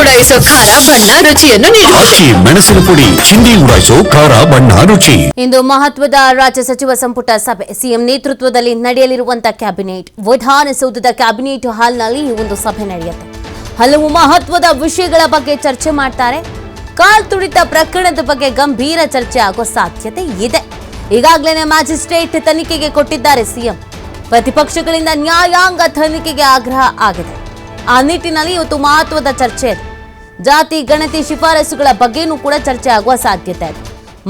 ಉಡಾಯಿಸೋ ಖಾರ ಬಣ್ಣ ರುಚಿಯನ್ನು ನೀಡುತ್ತದೆ. ಮೆಣಸಿನ ಪುಡಿ ಚಿಂದಿ ಉಡಾಯಿಸೋ ಖಾರ ಬಣ್ಣ ರುಚಿ. ಇಂದು ಮಹತ್ವದ ರಾಜ್ಯ ಸಚಿವ ಸಂಪುಟ ಸಭೆ. ಸಿಎಂ ನೇತೃತ್ವದಲ್ಲಿ ನಡೆಯಲಿರುವಂತಹ ಕ್ಯಾಬಿನೆಟ್ ವಿಧಾನಸೌಧದ ಕ್ಯಾಬಿನೆಟ್ ಹಾಲ್ನಲ್ಲಿ ಈ ಒಂದು ಸಭೆ ನಡೆಯುತ್ತೆ. ಹಲವು ಮಹತ್ವದ ವಿಷಯಗಳ ಬಗ್ಗೆ ಚರ್ಚೆ ಮಾಡ್ತಾರೆ. ಕಾಲ್ ತುಳಿತ ಪ್ರಕರಣದ ಬಗ್ಗೆ ಗಂಭೀರ ಚರ್ಚೆ ಆಗೋ ಸಾಧ್ಯತೆ ಇದೆ. ಈಗಾಗಲೇ ಮ್ಯಾಜಿಸ್ಟ್ರೇಟ್ ತನಿಖೆಗೆ ಕೊಟ್ಟಿದ್ದಾರೆ ಸಿಎಂ. ಪ್ರತಿಪಕ್ಷಗಳಿಂದ ನ್ಯಾಯಾಂಗ ತನಿಖೆಗೆ ಆಗ್ರಹ ಆಗಿದೆ. ಆ ನಿಟ್ಟಿನಲ್ಲಿ ಇವತ್ತು ಮಹತ್ವದ ಚರ್ಚೆ ಇದೆ. ಜಾತಿ ಗಣತಿ ಶಿಫಾರಸುಗಳ ಬಗ್ಗೆನೂ ಕೂಡ ಚರ್ಚೆ ಆಗುವ ಸಾಧ್ಯತೆ ಇದೆ.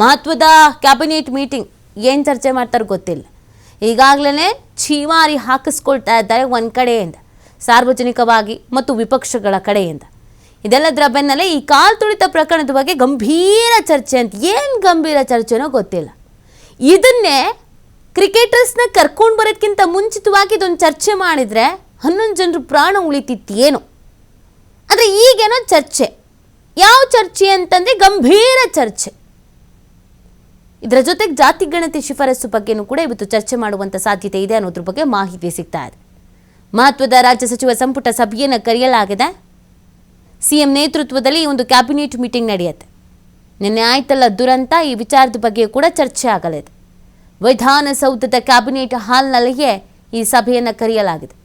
ಮಹತ್ವದ ಕ್ಯಾಬಿನೆಟ್ ಮೀಟಿಂಗ್ ಏನು ಚರ್ಚೆ ಮಾಡ್ತಾರೋ ಗೊತ್ತಿಲ್ಲ. ಈಗಾಗಲೇ ಛೀಮಾರಿ ಹಾಕಿಸ್ಕೊಳ್ತಾ ಇದ್ದಾರೆ ಒಂದು ಕಡೆಯಿಂದ, ಸಾರ್ವಜನಿಕವಾಗಿ ಮತ್ತು ವಿಪಕ್ಷಗಳ ಕಡೆಯಿಂದ. ಇದೆಲ್ಲದರ ಬೆನ್ನಲ್ಲೇ ಈ ಕಾಲ್ ತುಳಿತ ಪ್ರಕರಣದ ಬಗ್ಗೆ ಗಂಭೀರ ಚರ್ಚೆ ಅಂತ. ಏನು ಗಂಭೀರ ಚರ್ಚೆನೋ ಗೊತ್ತಿಲ್ಲ. ಇದನ್ನೇ ಕ್ರಿಕೆಟರ್ಸ್ನ ಕರ್ಕೊಂಡು ಬರೋದಕ್ಕಿಂತ ಮುಂಚಿತವಾಗಿ ಇದೊಂದು ಚರ್ಚೆ ಮಾಡಿದರೆ 11 ಜನರು ಪ್ರಾಣ ಉಳಿತಿತ್ತೇನು. ಆದರೆ ಈಗೇನೋ ಚರ್ಚೆ. ಯಾವ ಚರ್ಚೆ ಅಂತಂದರೆ ಗಂಭೀರ ಚರ್ಚೆ. ಇದರ ಜೊತೆಗೆ ಜಾತಿ ಗಣತಿ ಶಿಫಾರಸು ಬಗ್ಗೆನೂ ಕೂಡ ಇವತ್ತು ಚರ್ಚೆ ಮಾಡುವಂಥ ಸಾಧ್ಯತೆ ಇದೆ ಅನ್ನೋದ್ರ ಬಗ್ಗೆ ಮಾಹಿತಿ ಸಿಗ್ತಾ ಇದೆ. ಮಹತ್ವದ ರಾಜ್ಯ ಸಚಿವ ಸಂಪುಟ ಸಭೆಯನ್ನು ಕರೆಯಲಾಗಿದೆ. ಸಿಎಂ ನೇತೃತ್ವದಲ್ಲಿ ಈ ಒಂದು ಕ್ಯಾಬಿನೆಟ್ ಮೀಟಿಂಗ್ ನಡೆಯುತ್ತೆ. ನಿನ್ನೆ ಆಯ್ತಲ್ಲ ದುರಂತ, ಈ ವಿಚಾರದ ಬಗ್ಗೆ ಕೂಡ ಚರ್ಚೆ ಆಗಲಿದೆ. ವಿಧಾನಸೌಧದ ಕ್ಯಾಬಿನೆಟ್ ಹಾಲ್ನಲ್ಲಿಯೇ ಈ ಸಭೆಯನ್ನು ಕರೆಯಲಾಗಿದೆ.